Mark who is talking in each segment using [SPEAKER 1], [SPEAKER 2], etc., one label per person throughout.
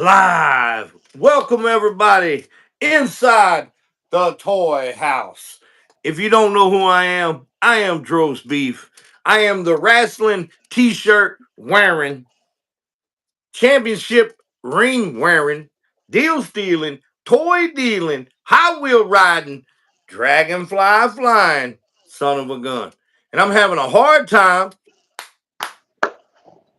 [SPEAKER 1] Live. Welcome everybody inside the toy house. If you don't know who I am Dro's Beef. I am the wrestling t-shirt wearing, championship ring wearing, deal stealing, toy dealing, high wheel riding, dragonfly flying son of a gun. And I'm having a hard time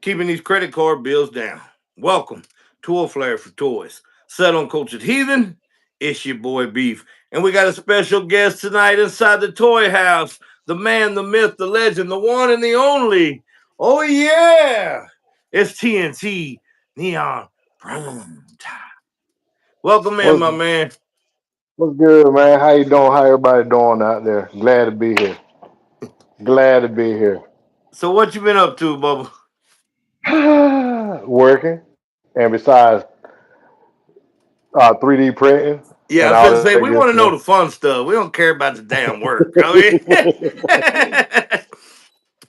[SPEAKER 1] keeping these credit card bills down. Welcome to A Flair for Toys. Set on Cultured Heathen, it's your boy Beef. And we got a special guest tonight inside the toy house. The man, the myth, the legend, the one and the only. Oh yeah! It's TNT Neon Prime Time. Welcome in,
[SPEAKER 2] What's
[SPEAKER 1] my man.
[SPEAKER 2] what's good, man? How you doing? How everybody doing out there? Glad to be here. Glad to be here.
[SPEAKER 1] So what you been up to, Bubba?
[SPEAKER 2] Working, and besides 3D printing
[SPEAKER 1] Yeah,
[SPEAKER 2] and
[SPEAKER 1] I was
[SPEAKER 2] all
[SPEAKER 1] gonna
[SPEAKER 2] that
[SPEAKER 1] say
[SPEAKER 2] good
[SPEAKER 1] we want to
[SPEAKER 2] stuff.
[SPEAKER 1] know the fun stuff. We don't care about the damn work. I mean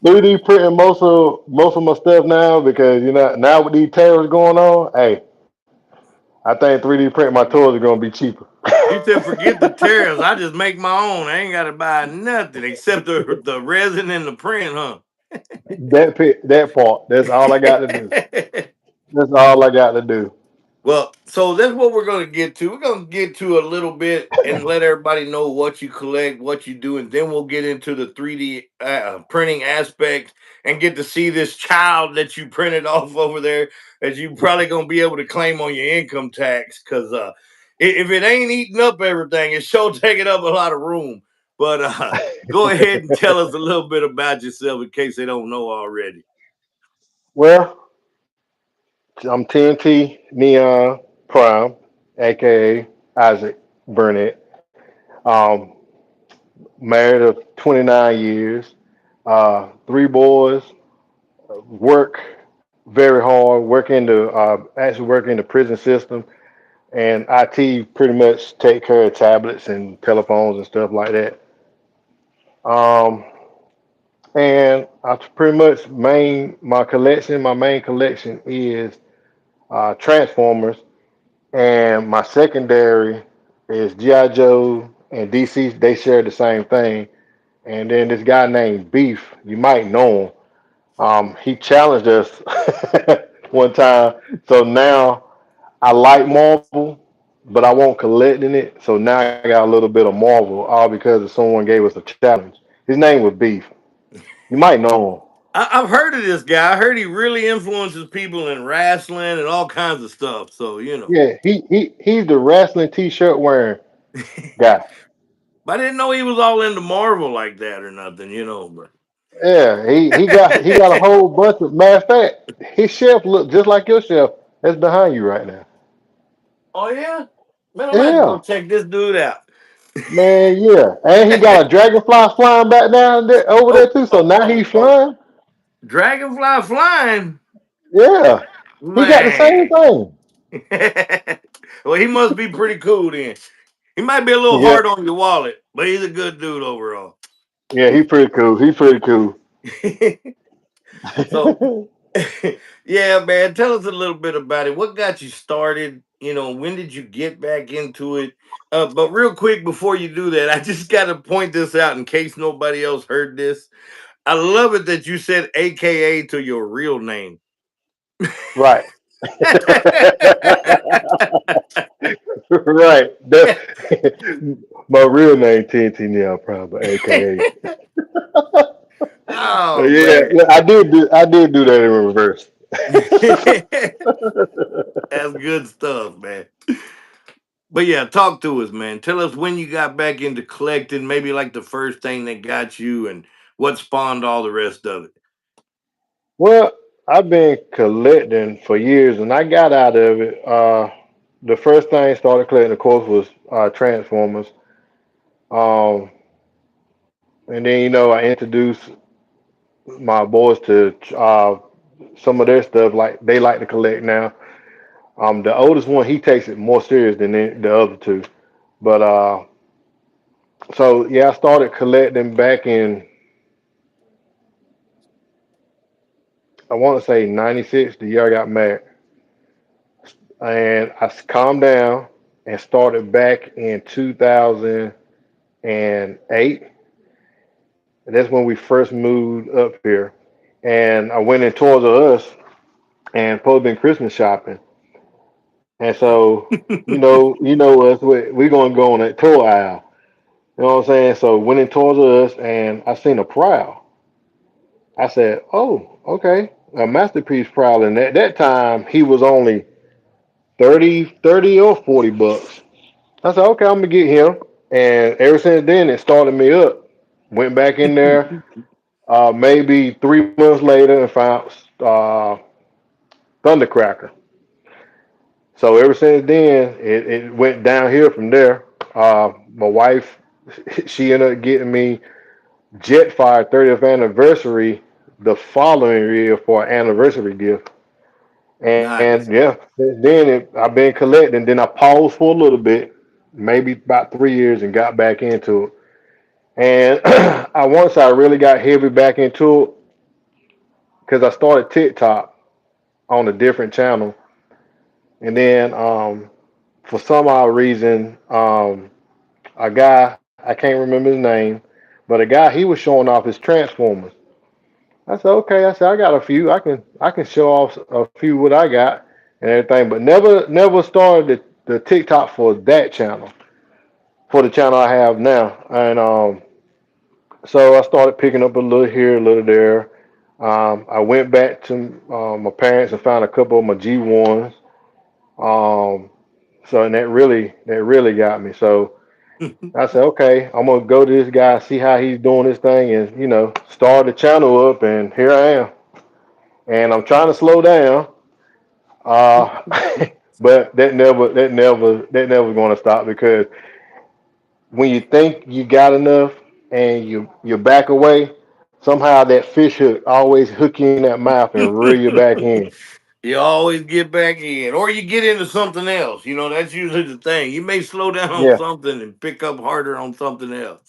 [SPEAKER 2] 3D printing most of my stuff now because now with these tariffs going on, hey, I think 3D printing my toys are gonna be cheaper.
[SPEAKER 1] You said forget the tariffs. I just make my own. I ain't got to buy nothing except the resin and the print, huh?
[SPEAKER 2] That part, that's all I got to do. That's all I got to do.
[SPEAKER 1] Well, so that's what we're going to get to. We're going to get to a little bit and let everybody know what you collect, what you do, and then we'll get into the 3D printing aspect and get to see this child that you printed off over there that you probably going to be able to claim on your income tax because if it ain't eating up everything, it's sure taking up a lot of room. But go ahead and tell us a little bit about yourself in case they don't know already.
[SPEAKER 2] Well, I'm TNT Neon Prime, aka Isaac Burnett. Um, Married of 29 years, three boys, work very hard, actually work in the prison system, and IT pretty much take care of tablets and telephones and stuff like that. Um, and I pretty much my main collection is Transformers, and my secondary is GI Joe and DC. They share the same thing. And then this guy named Beef, you might know him. He challenged us one time. So now I like Marvel, but I won't collect in it. So now I got a little bit of Marvel, all because of someone gave us a challenge. His name was Beef. You might know
[SPEAKER 1] I've heard of this guy. I heard he really influences people in wrestling and all kinds of stuff. So, you
[SPEAKER 2] him.
[SPEAKER 1] know.
[SPEAKER 2] Yeah, he's the wrestling T-shirt wearing guy.
[SPEAKER 1] But I didn't know he was all into Marvel like that or nothing, But
[SPEAKER 2] Yeah, he got a whole bunch of. Matter of fact, his shelf look just like your shelf. That's behind you right now.
[SPEAKER 1] oh yeah, man, I'm gonna have to go
[SPEAKER 2] Yeah.
[SPEAKER 1] check this dude out.
[SPEAKER 2] Man, yeah. And he got a dragonfly flying back down there over there
[SPEAKER 1] oh,
[SPEAKER 2] too. So
[SPEAKER 1] oh,
[SPEAKER 2] now
[SPEAKER 1] oh,
[SPEAKER 2] he's
[SPEAKER 1] oh,
[SPEAKER 2] flying.
[SPEAKER 1] Dragonfly flying,
[SPEAKER 2] Yeah. He got the same
[SPEAKER 1] man.
[SPEAKER 2] thing.
[SPEAKER 1] Well, he must be pretty cool then. He might be a little
[SPEAKER 2] Yeah.
[SPEAKER 1] hard on your wallet, but he's a good dude overall.
[SPEAKER 2] Yeah, he's pretty cool. He's pretty cool.
[SPEAKER 1] so yeah, man, tell us a little bit about it. What got you started? When did you get back into it? But real quick before you do that, I just got to point this out in case nobody else heard this. I love it that you said AKA to your real name.
[SPEAKER 2] Right. Right. That's my real name Tntneonprime, but AKA.
[SPEAKER 1] oh
[SPEAKER 2] Yeah,
[SPEAKER 1] man.
[SPEAKER 2] yeah, I did do that in reverse.
[SPEAKER 1] That's good stuff, man. But yeah, talk to us, man. Tell us when you got back into collecting, maybe like the first thing that got you and what spawned all the rest of it.
[SPEAKER 2] Well, I've been collecting for years, and I got out of it. The first thing I started collecting, of course, was Transformers. Um, and then I introduced my boys to some of their stuff, like they like to collect now. The oldest one, he takes it more serious than the other two. But so yeah, I started collecting back in, I want to say '96, the year I got married. and calmed down and started back in 2008. That's when we first moved up here, and I went in Toys R Us and supposed been Christmas shopping, and so you know us, we gonna go on that toy aisle. You know what I'm saying? So went in Toys R Us and I seen a prowl. I said, "Oh, okay, a masterpiece prowl." And at that time, he was only 30 or $40. I said, "Okay, I'm gonna get him." And ever since then, it started me up. Went back in there, maybe 3 months later, and found Thundercracker. So ever since then, it went downhill from there. My wife, she ended up getting me Jetfire 30th anniversary the following year for an anniversary gift. And
[SPEAKER 1] Nice.
[SPEAKER 2] yeah, since then I've been collecting. Then I paused for a little bit, maybe about 3 years, and got back into it. And I really got heavy back into it because I started TikTok on a different channel, and then for some odd reason, a guy, I can't remember his name, but a guy, he was showing off his Transformers. I said, okay. I said, I got a few. I can show off a few what I got and everything, but never started the TikTok for that channel, for the channel I have now. And so I started picking up a little here, a little there. I went back to my parents and found a couple of my G1s. Um, so and that really got me. So I said, okay, I'm gonna go to this guy, see how he's doing this thing, and start the channel up, and here I am. And I'm trying to slow down, uh, but that never going to stop because when you think you got enough and you back away, somehow that fish hook always hook you in that mouth and reel you back in.
[SPEAKER 1] You always get back in, or you get into something else. That's usually the thing. You may slow down on
[SPEAKER 2] Yeah,
[SPEAKER 1] something and pick up harder on something else.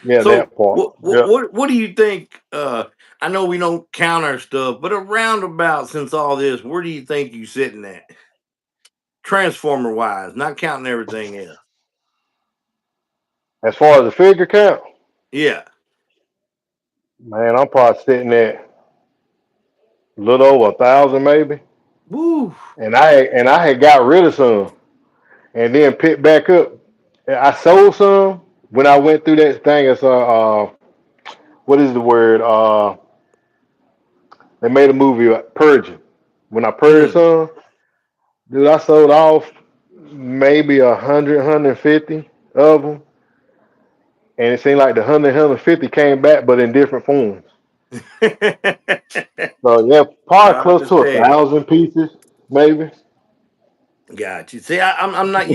[SPEAKER 2] yeah,
[SPEAKER 1] So,
[SPEAKER 2] that part.
[SPEAKER 1] what what
[SPEAKER 2] Yep.
[SPEAKER 1] what, what do you think? I know we don't count our stuff, but around about since all this, where do you think you sitting at, transformer wise, not counting everything else?
[SPEAKER 2] As far as the figure count,
[SPEAKER 1] Yeah.
[SPEAKER 2] man, I'm probably sitting at a little over 1,000 maybe.
[SPEAKER 1] Woo.
[SPEAKER 2] And I had got rid of some and then picked back up. I sold some when I went through that thing. It's what is the word? They made a movie Purging. When I purged
[SPEAKER 1] Mm.
[SPEAKER 2] some, dude, I sold off maybe 150 of them, and it seemed like the 150 came back, but in different forms. So yeah, probably
[SPEAKER 1] I
[SPEAKER 2] close to a
[SPEAKER 1] understand.
[SPEAKER 2] thousand pieces, maybe.
[SPEAKER 1] Got you. See, I'm not.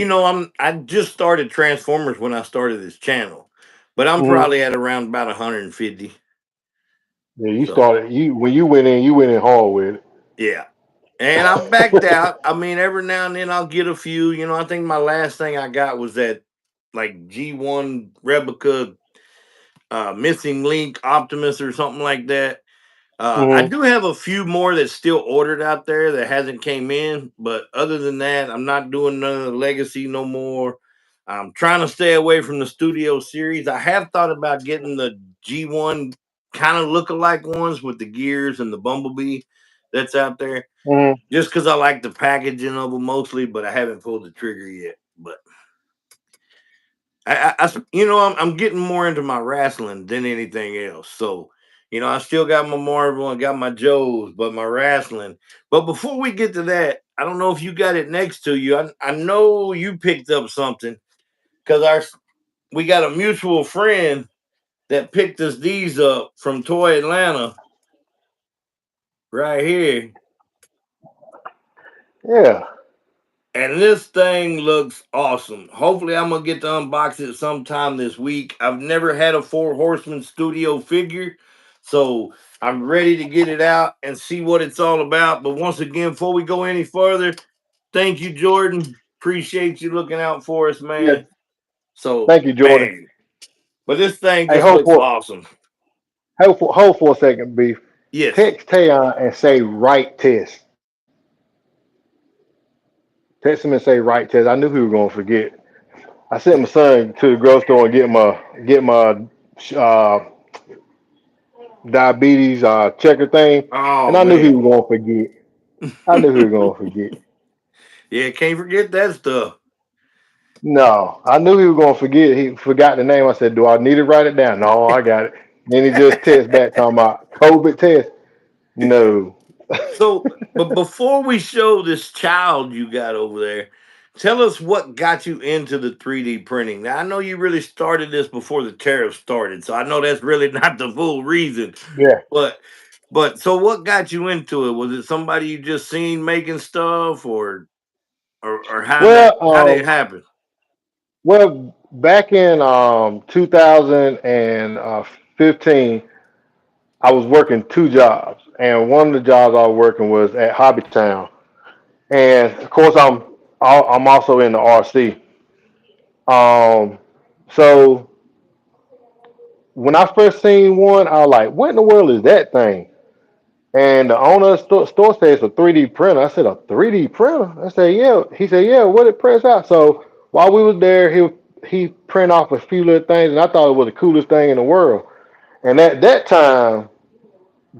[SPEAKER 1] I just started Transformers when I started this channel, but I'm
[SPEAKER 2] Hmm.
[SPEAKER 1] probably at around about 150.
[SPEAKER 2] Yeah, you
[SPEAKER 1] So
[SPEAKER 2] started. You when you went in hard with it.
[SPEAKER 1] yeah, and I backed out. I mean, every now and then I'll get a few. I think my last thing I got was that like G1 replica, missing link Optimus or something like that. I
[SPEAKER 2] Hmm.
[SPEAKER 1] do have a few more that's still ordered out there that hasn't came in, but other than that, I'm not doing none of the legacy no more. I'm trying to stay away from the studio series. I have thought about getting the G1 kind of look-alike ones with the gears and the bumblebee that's out there,
[SPEAKER 2] Hmm.
[SPEAKER 1] just because I like the packaging of them mostly, but I haven't pulled the trigger yet. But I'm getting more into my wrestling than anything else. So, I still got my Marvel and got my Joes, but my wrestling. But before we get to that, I don't know if you got it next to you. I know you picked up something because we got a mutual friend that picked us these up from Toy Atlanta right here.
[SPEAKER 2] Yeah.
[SPEAKER 1] And this thing looks awesome. Hopefully, I'm gonna get to unbox it sometime this week. I've never had a Four Horsemen Studio figure, so I'm ready to get it out and see what it's all about. But once again, before we go any further, thank you, Jordan. Appreciate you looking out for us,
[SPEAKER 2] Yeah.
[SPEAKER 1] man. So,
[SPEAKER 2] Thank you, Jordan.
[SPEAKER 1] bang. But this thing
[SPEAKER 2] Hey,
[SPEAKER 1] just looks awesome.
[SPEAKER 2] hold for a second, beef.
[SPEAKER 1] Yes.
[SPEAKER 2] Text Tayon and say right test. Text him and say right test. I knew he was gonna forget. I sent my son to the grocery store and get my uh, diabetes checker thing, and
[SPEAKER 1] Oh
[SPEAKER 2] I knew he
[SPEAKER 1] man.
[SPEAKER 2] was gonna forget. I knew he was gonna forget.
[SPEAKER 1] Yeah, can't forget that stuff.
[SPEAKER 2] No, I knew he was gonna forget. He forgot the name. I said, "Do I need to write it down?" No, I got it. Then he just text back talking about COVID test. No.
[SPEAKER 1] So, but before we show this child you got over there, tell us what got you into the 3D printing. Now, I know you really started this before the tariff started, so I know that's really not the full reason.
[SPEAKER 2] Yeah.
[SPEAKER 1] But, so what got you into it? Was it somebody you just seen making stuff, or
[SPEAKER 2] Well,
[SPEAKER 1] how did it happen?
[SPEAKER 2] back in 2015, I was working two jobs, and one of the jobs I was working was at Hobbytown, and of course I'm also in the RC. Um, so when I first seen one, I was like, "What in the world is that thing?" And the owner of the store said it's a 3D printer. I said, "A 3D printer?" I said, "Yeah." He said, "Yeah, what it prints out." So while we was there, he print off a few little things, and I thought it was the coolest thing in the world. And at that time,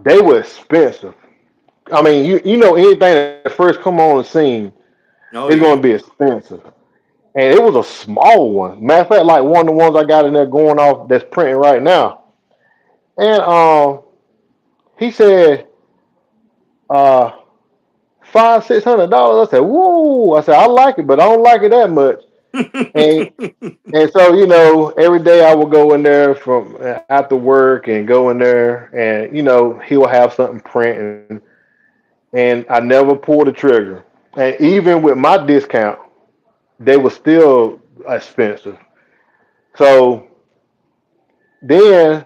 [SPEAKER 2] they were expensive. I mean, you know anything that first come on the scene is
[SPEAKER 1] Oh
[SPEAKER 2] going to be
[SPEAKER 1] yeah.
[SPEAKER 2] expensive. And it was a small one. Matter of fact, like one of the ones I got in there going off that's printing right now. And he said, uh, $500-600. I said, whoa. I said, I like it, but I don't like it that much. And so every day I would go in there from after work and go in there, and he will have something printing, and I never pulled the trigger. And even with my discount, they were still expensive. So then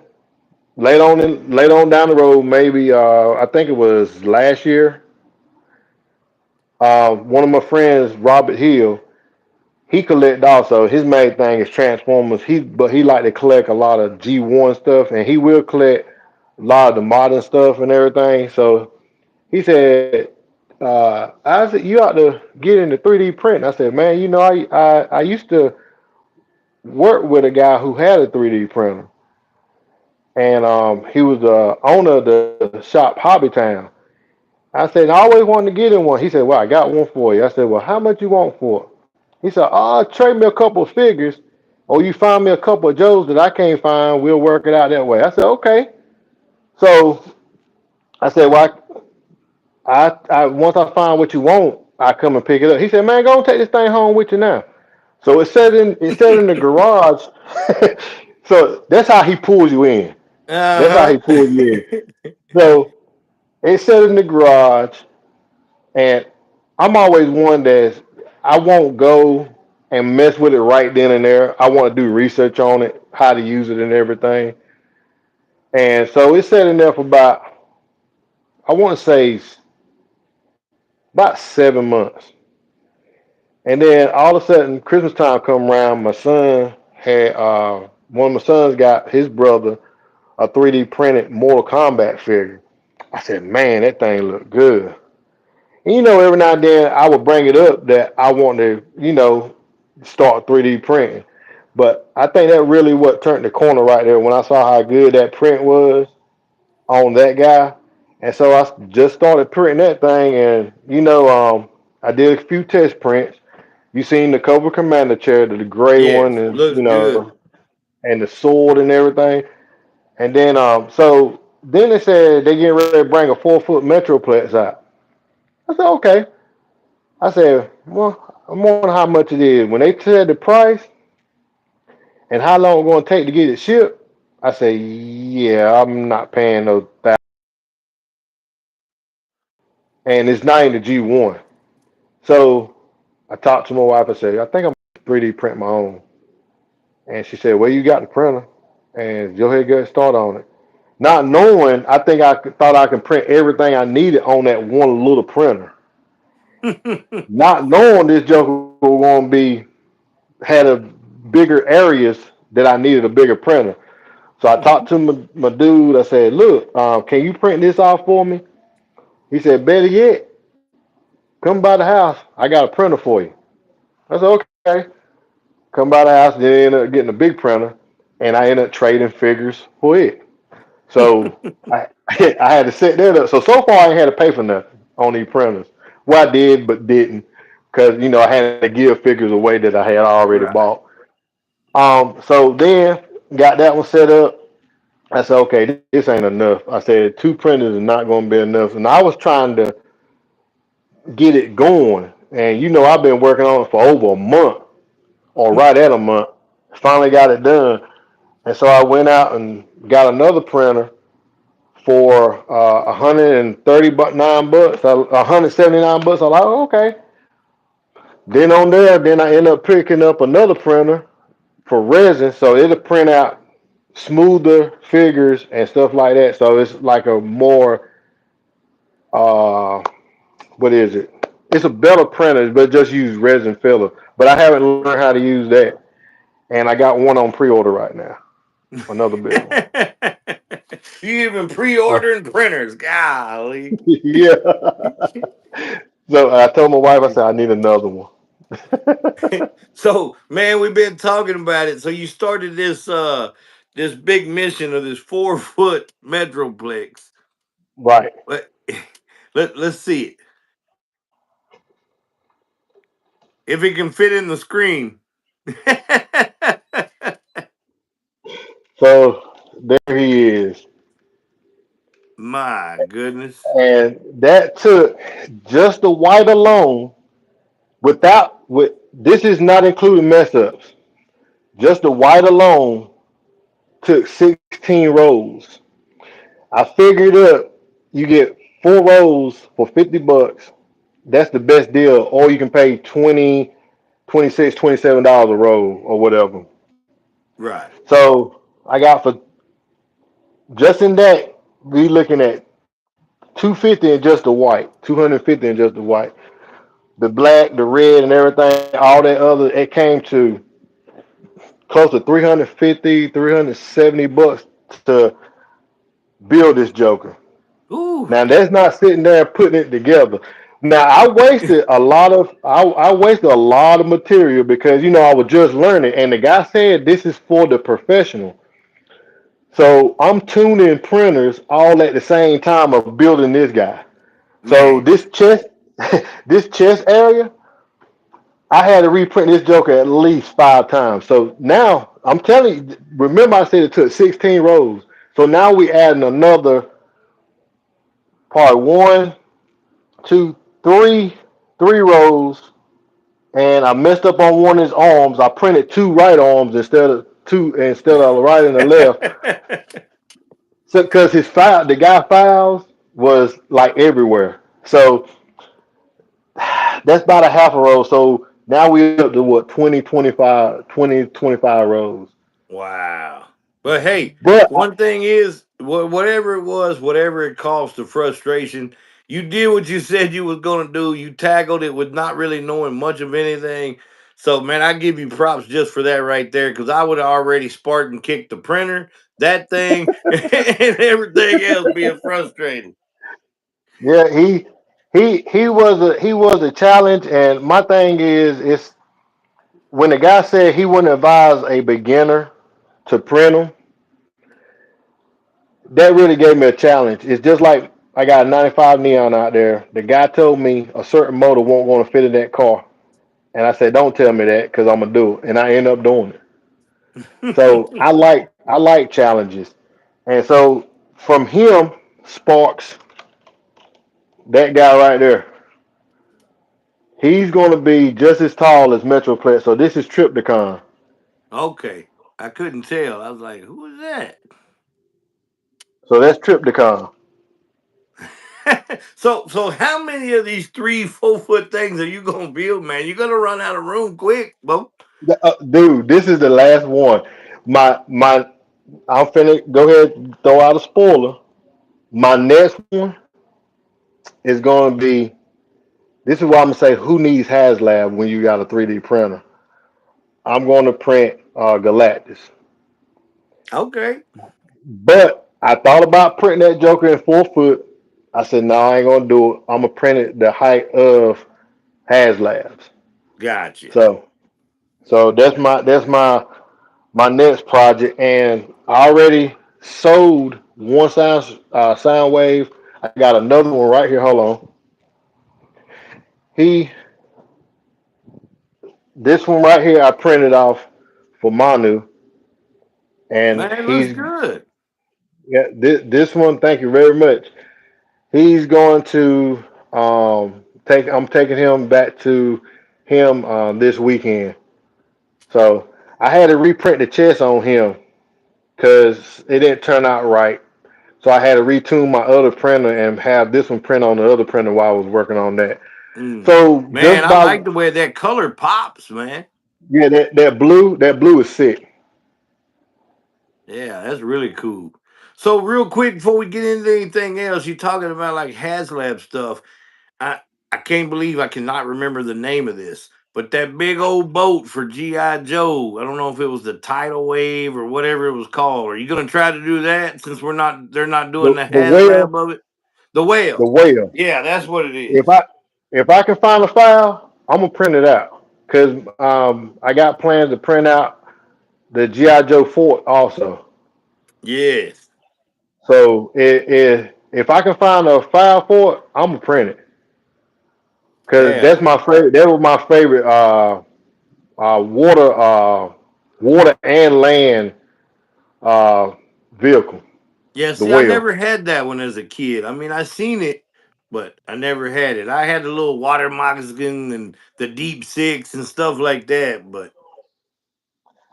[SPEAKER 2] later on down the road, maybe I think it was last year, one of my friends, Robert Hill, he collect also. His main thing is Transformers. He like to collect a lot of G1 stuff, and he will collect a lot of the modern stuff and everything. So he said, "Isaac, you ought to get into 3D print." I said, "Man, I used to work with a guy who had a 3D printer, and he was the owner of the shop Hobbytown." I said, "I always wanted to get in one." He said, "Well, I got one for you." I said, "Well, how much you want for it?" He said, "Oh, trade me a couple of figures, or you find me a couple of Joes that I can't find. We'll work it out that way." I said, "Okay." So I said, "Well, I once I find what you want, I come and pick it up." He said, "Man, go and take this thing home with you now." So it said in the garage. So that's how he pulls you in. That's how
[SPEAKER 1] Uh-huh.
[SPEAKER 2] he pulls you in. So it sat in the garage, and I'm always one that's I won't go and mess with it right then and there. I want to do research on it, how to use it and everything. And so it sat in there for about, I want to say, about 7 months. And then all of a sudden, Christmas time come around. My son had one of my sons got his brother a 3D printed Mortal Kombat figure. I said, "Man, that thing looked good." And every now and then I would bring it up that I want to, start 3D printing. But I think that really what turned the corner right there when I saw how good that print was on that guy. And so I just started printing that thing, and I did a few test prints. You seen the Cobra Commander chair, the gray one,
[SPEAKER 1] Yes,
[SPEAKER 2] and
[SPEAKER 1] looks good.
[SPEAKER 2] and the sword and everything. And then so then they said they getting ready to bring a 4-foot Metroplex out. I said, okay. I said, well, I wonder how much it is. When they said the price and how long it's going to take to get it shipped, I said, yeah, I'm not paying no thousand. And it's not even the G1. So I talked to my wife. I said, I think I'm going to 3D print my own. And she said, well, you got the printer, and go ahead and get started on it. Not knowing, I think thought I could print everything I needed on that one little printer. Not knowing this joker was going to be had a bigger areas that I needed a bigger printer. So I talked to my dude. I said, "Look, can you print this off for me?" He said, "Better yet, come by the house. I got a printer for you. I said, okay. Come by the house, then I ended up getting a big printer, and I ended up trading figures for it. So I I had to set that up. So far I ain't had to pay for nothing on these printers. Well, I did, but didn't, because I had to give figures away that I had already
[SPEAKER 1] Right.
[SPEAKER 2] bought. So then got that one set up. I said, okay, this ain't enough. I said two printers is not going to be enough, and I was trying to get it going. And I've been working on it for over a month, or right at a month. Finally got it done, and so I went out and got another printer for 139 bucks, 179 bucks. I'm like, oh, okay. Then on there, then I end up picking up another printer for resin, so it'll print out smoother figures and stuff like that. So it's like a more uh, what is it? It's a better printer, but just use resin filler. But I haven't learned how to use that, and I got one on pre-order right now, another big one.
[SPEAKER 1] You even
[SPEAKER 2] So,
[SPEAKER 1] pre-ordering printers. Golly.
[SPEAKER 2] yeah. So I told my wife, I said I need another one.
[SPEAKER 1] So, man, we've been talking about it. So you started this big mission of this 4 foot Metroplex.
[SPEAKER 2] Right.
[SPEAKER 1] But let's see it. If it can fit in the screen.
[SPEAKER 2] So there he is.
[SPEAKER 1] My goodness.
[SPEAKER 2] And that took just the white alone, with this is not including mess ups. Just the white alone took 16 rolls. I figured up you get 4 rolls for 50 bucks. That's the best deal. Or you can pay 20, 26, $27 a roll or whatever.
[SPEAKER 1] Right.
[SPEAKER 2] So I got for just in that, we looking at 250 in just the white, 250 in just the white. The black, the red, and everything, all that other, it came to close to 350, 370 bucks to build this Joker.
[SPEAKER 1] Ooh.
[SPEAKER 2] Now that's not sitting there putting it together. Now I wasted a lot of material because I was just learning, and the guy said this is for the professional. So I'm tuning printers all at the same time of building this guy. So
[SPEAKER 1] Man.
[SPEAKER 2] this chest, this chest area, I had to reprint this Joker at least 5 times. So now I'm telling you, remember I said it took 16 rows. So now we adding another part one, two, three rows, and I messed up on one of his arms. I printed two right arms instead of right and the left. So because the guy files was like everywhere. So that's about a half a row. So now we up to what 20, 25 rows.
[SPEAKER 1] Wow. But hey,
[SPEAKER 2] But
[SPEAKER 1] one thing is, whatever it was, whatever it caused the frustration, you did what you said you was gonna do. You tackled it with not really knowing much of anything. So, man, I give you props just for that right there, because I would have already Spartan kicked the printer, that thing, and everything else being frustrating.
[SPEAKER 2] yeah, he was a challenge. And my thing is, it's when the guy said he wouldn't advise a beginner to print them, that really gave me a challenge. It's just like I got a 95 Neon out there. The guy told me a certain motor won't want to fit in that car. And I said, don't tell me that because I'm going to do it. And I end up doing it. So I like challenges. And so from him, Sparks, that guy right there, he's going to be just as tall as Metroplex. So this is Tripticon.
[SPEAKER 1] Okay. I couldn't tell. I was like, who is that?
[SPEAKER 2] So that's Tripticon.
[SPEAKER 1] So how many of these 3, 4 foot things are you gonna build, man? You're gonna run out of room quick, bro.
[SPEAKER 2] Dude, this is the last one. My I'm finna go ahead and throw out a spoiler. My next one is going to be. This is why I'm gonna say who needs HasLab when you got a 3D printer. I'm going to print Galactus,
[SPEAKER 1] Okay.
[SPEAKER 2] but I thought about printing that Joker in 4 foot. I said no, I ain't gonna do it. I'm gonna print it the height of. Has Labs.
[SPEAKER 1] Gotcha.
[SPEAKER 2] So so that's my next project, and I already sold one sound wave. I got another one right here. Hold on. He This one right here I printed off for Manu, and
[SPEAKER 1] Man, it looks
[SPEAKER 2] he's
[SPEAKER 1] good.
[SPEAKER 2] yeah. This one, thank you very much. He's going to take. I'm taking him back to him this weekend. So I had to reprint the chest on him because it didn't turn out right. So I had to retune my other printer and have this one print on the other printer while I was working on that.
[SPEAKER 1] Mm.
[SPEAKER 2] So
[SPEAKER 1] Man,
[SPEAKER 2] just
[SPEAKER 1] I like
[SPEAKER 2] by
[SPEAKER 1] the way that color pops, man.
[SPEAKER 2] yeah, that blue is sick.
[SPEAKER 1] Yeah, that's really cool. So, real quick before we get into anything else, you're talking about like HasLab stuff. I I can't believe I cannot remember the name of this, but that big old boat for GI Joe. I don't know if it was the tidal wave or whatever it was called. Are you going to try to do that since they're not doing
[SPEAKER 2] The
[SPEAKER 1] the
[SPEAKER 2] the whale,
[SPEAKER 1] HasLab of it? The whale.
[SPEAKER 2] the whale.
[SPEAKER 1] Yeah, that's what it
[SPEAKER 2] If
[SPEAKER 1] is.
[SPEAKER 2] I can find a file, I'm gonna print it out because I got plans to print out the GI Joe Fort also.
[SPEAKER 1] Yes.
[SPEAKER 2] So if I can find a file for it, I'm gonna print it because
[SPEAKER 1] Yeah.
[SPEAKER 2] that's my favorite. That was my favorite water and land uh, vehicle,
[SPEAKER 1] Yeah,
[SPEAKER 2] the
[SPEAKER 1] see, I
[SPEAKER 2] whale.
[SPEAKER 1] never had that one as a kid. I mean, I seen it, but I never had it. I had the little water moccasin and the deep six and stuff like that, but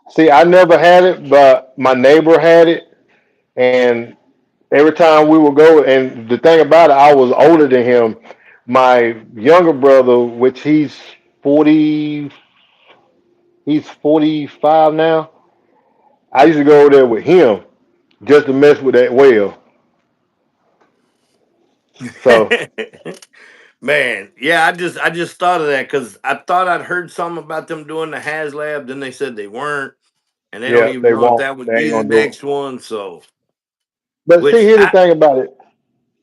[SPEAKER 2] See, I never had it, but my neighbor had it, and every time we would go, and the thing about it, I was older than him. My younger brother, which 40, he's 45 now. I used to go over there with him just to mess with that whale. So
[SPEAKER 1] man, yeah, I just thought of that because I thought I'd heard something about them doing the HasLab. Then they said they weren't, and they don't
[SPEAKER 2] yeah,
[SPEAKER 1] even
[SPEAKER 2] they
[SPEAKER 1] know if
[SPEAKER 2] won't.
[SPEAKER 1] that would
[SPEAKER 2] They ain't
[SPEAKER 1] be the
[SPEAKER 2] gonna do it.
[SPEAKER 1] next one. So,
[SPEAKER 2] But see,
[SPEAKER 1] which
[SPEAKER 2] here's the
[SPEAKER 1] I
[SPEAKER 2] thing about it.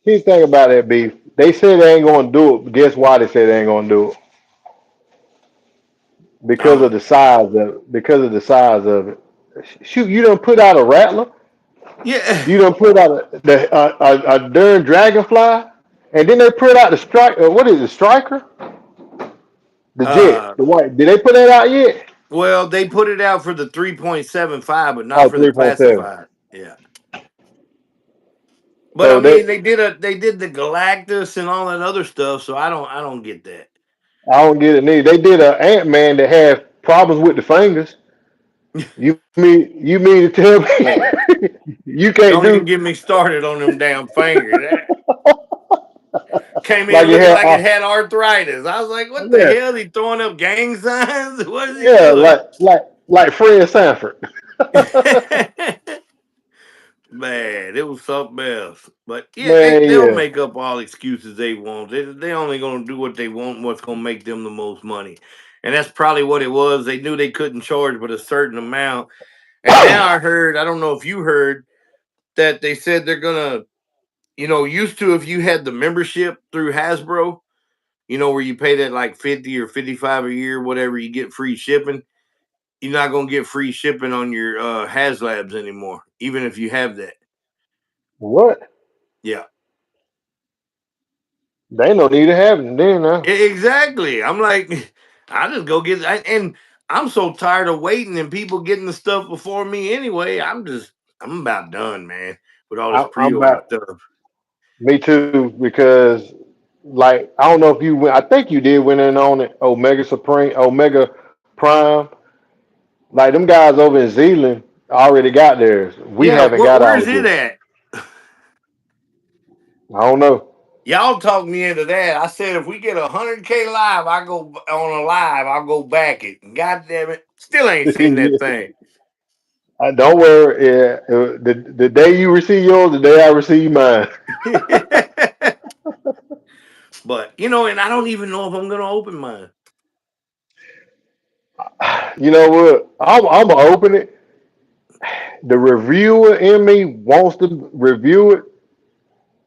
[SPEAKER 2] Here's the thing about that beef. They say they ain't gonna do it, but guess why they say they ain't gonna do it? Because of
[SPEAKER 1] uh
[SPEAKER 2] the size of it. Because of the size of it. Shoot, you don't put out a rattler.
[SPEAKER 1] yeah,
[SPEAKER 2] You don't put out a darn dragonfly, and then they put out the strike. What is it, striker? The jet,
[SPEAKER 1] uh,
[SPEAKER 2] the white. Did they put that out yet?
[SPEAKER 1] well, they put it out for the 3.75, but not
[SPEAKER 2] Oh,
[SPEAKER 1] for the
[SPEAKER 2] 3.7.
[SPEAKER 1] classified. Yeah. But I
[SPEAKER 2] So
[SPEAKER 1] mean,
[SPEAKER 2] they,
[SPEAKER 1] they did the Galactus and all that other stuff, so I don't get that.
[SPEAKER 2] I don't get it neither. They did a Ant Man that had problems with the fingers. You mean to tell
[SPEAKER 1] Hey,
[SPEAKER 2] me you can't
[SPEAKER 1] don't even
[SPEAKER 2] do
[SPEAKER 1] get me started on them damn fingers. That came in
[SPEAKER 2] like it
[SPEAKER 1] looking
[SPEAKER 2] had?
[SPEAKER 1] like it had arthritis. I was like, what the
[SPEAKER 2] Yeah,
[SPEAKER 1] hell? He throwing up gang signs? What is he
[SPEAKER 2] yeah,
[SPEAKER 1] doing?
[SPEAKER 2] like Fred Sanford.
[SPEAKER 1] Man, it was something else. But yeah,
[SPEAKER 2] Man,
[SPEAKER 1] they'll
[SPEAKER 2] yeah.
[SPEAKER 1] make up all excuses they want. They only gonna do what they want, what's gonna make them the most money. And that's probably what it was. They knew they couldn't charge but a certain amount. And now I heard, I don't know if you heard that they said they're gonna, used to if you had the membership through Hasbro, where you pay that like 50 or 55 a year, whatever, you get free shipping. You're not gonna get free shipping on your HasLabs anymore, even if you have that.
[SPEAKER 2] What?
[SPEAKER 1] Yeah.
[SPEAKER 2] They no need to have it then now.
[SPEAKER 1] Exactly. I'm like, I just go get and I'm so tired of waiting and people getting the stuff before me anyway. I'm about done, man, with all this
[SPEAKER 2] I'm
[SPEAKER 1] pre-order
[SPEAKER 2] about
[SPEAKER 1] stuff.
[SPEAKER 2] me too because like I don't know if you went. I think you did went in on it. Omega Prime. Like them guys over in Zealand already got theirs. We
[SPEAKER 1] Yeah,
[SPEAKER 2] haven't got
[SPEAKER 1] where's
[SPEAKER 2] ours
[SPEAKER 1] it
[SPEAKER 2] yet.
[SPEAKER 1] at?
[SPEAKER 2] I don't know.
[SPEAKER 1] Y'all talked me into that. I said if we get 100K live, I go on a live. I'll go back it. God damn it, still ain't seen that thing.
[SPEAKER 2] Don't worry. Yeah, the day you receive yours, the day I receive mine.
[SPEAKER 1] But and I don't even know if I'm gonna open mine.
[SPEAKER 2] You know what? I'm gonna open it. The reviewer in me wants to review it,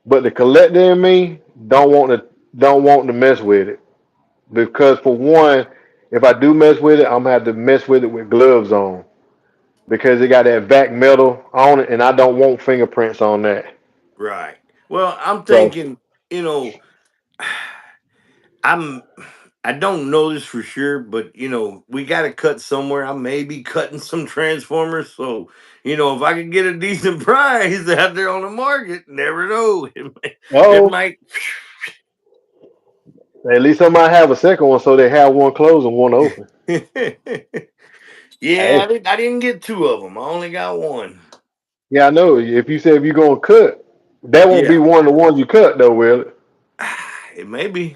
[SPEAKER 2] but the collector in me don't want to mess with it. because for one, if I do mess with it, I'm gonna have to mess with it with gloves on because it got that vac metal on it, and I don't want fingerprints on that.
[SPEAKER 1] Right. Well, I'm
[SPEAKER 2] So,
[SPEAKER 1] thinking, you know, I'm I don't know this for sure, but we got to cut somewhere. I may be cutting some transformers, so if I can get a decent price out there on the market, never know. It
[SPEAKER 2] oh,
[SPEAKER 1] might.
[SPEAKER 2] at least I might have a second one, so they have one closed and one open.
[SPEAKER 1] Yeah,
[SPEAKER 2] Hey,
[SPEAKER 1] I didn't get two of them. I only got one.
[SPEAKER 2] yeah, I know. If you say if you're gonna cut, that won't be
[SPEAKER 1] Yeah,
[SPEAKER 2] one of the ones you cut though, will it?
[SPEAKER 1] it may be.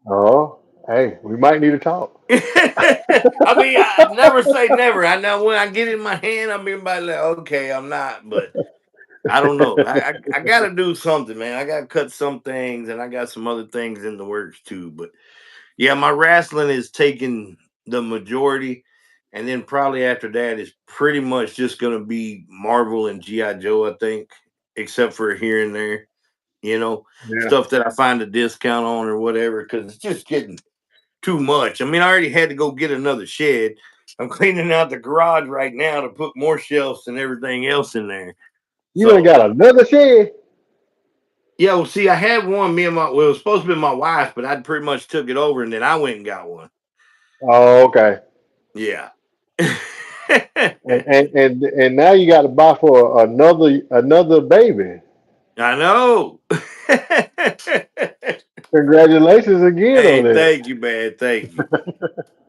[SPEAKER 2] Oh, hey, we might need to talk.
[SPEAKER 1] I mean, I never say never. I know when I get it in my hand, I'm being like, okay, I'm not, but I don't know. I got to do something, man. I got to cut some things, and I got some other things in the works too. But yeah, my wrestling is taking the majority, and then probably after that is pretty much just gonna be Marvel and GI Joe. I think, except for here and there,
[SPEAKER 2] Yeah,
[SPEAKER 1] stuff that I find a discount on or whatever, because it's just getting too much. I mean, I already had to go get another shed. I'm cleaning out the garage right now to put more shelves and everything else in there.
[SPEAKER 2] you done
[SPEAKER 1] So
[SPEAKER 2] got another shed.
[SPEAKER 1] yeah, well, see, I had one. Well, it was supposed to be my wife, but I pretty much took it over, and then I went and got one.
[SPEAKER 2] Oh, okay.
[SPEAKER 1] Yeah.
[SPEAKER 2] And now you got to buy for another baby.
[SPEAKER 1] I know.
[SPEAKER 2] Congratulations again on
[SPEAKER 1] Hey,
[SPEAKER 2] that.
[SPEAKER 1] thank you, man. Thank you.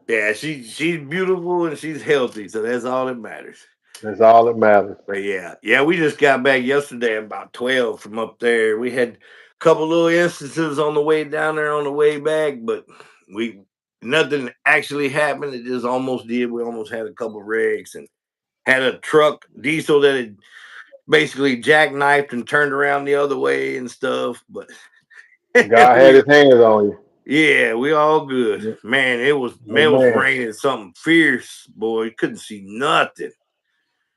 [SPEAKER 1] Yeah, she's beautiful and she's healthy, so that's all that matters.
[SPEAKER 2] That's all that matters.
[SPEAKER 1] But yeah, we just got back yesterday about 12 from up there. We had a couple little instances on the way down there on the way back, but we nothing actually happened. It just almost did. We almost had a couple wrecks and had a truck diesel that had basically jackknifed and turned around the other way and stuff. But
[SPEAKER 2] God had
[SPEAKER 1] we
[SPEAKER 2] his hands on you.
[SPEAKER 1] yeah, we all good.
[SPEAKER 2] Yeah.
[SPEAKER 1] Man, it was
[SPEAKER 2] Amen.
[SPEAKER 1] raining something fierce, boy. You couldn't see nothing.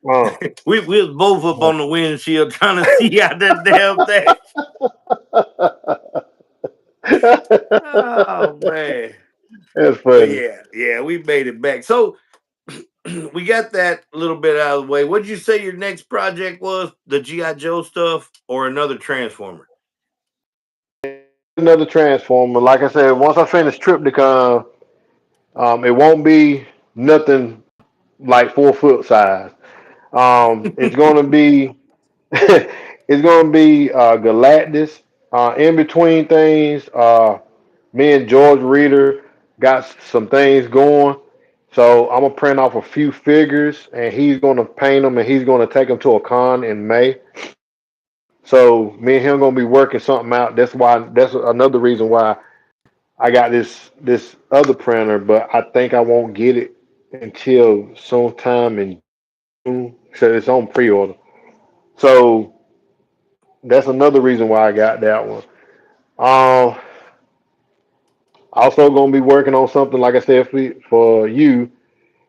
[SPEAKER 2] Uh.
[SPEAKER 1] We was both up on the windshield trying to see out that damn thing. Oh man.
[SPEAKER 2] That's
[SPEAKER 1] But
[SPEAKER 2] funny.
[SPEAKER 1] yeah, we made it back. So we got that little bit out of the way. What'd you say your next project was? The G.I. Joe stuff or another Transformer?
[SPEAKER 2] Another transformer. Like I said, once I finish Tripticon, it won't be nothing like 4 foot size. It's gonna be it's gonna be Galactus. In between things, me and George Reader got some things going. So I'm gonna print off a few figures, and he's gonna paint them, and he's gonna take them to a con in May. So me and him gonna be working something out. That's another reason why I got this other printer, but I think I won't get it until sometime in June. So it's on pre-order. So that's another reason why I got that one. Um, Also gonna be working on something like I said for you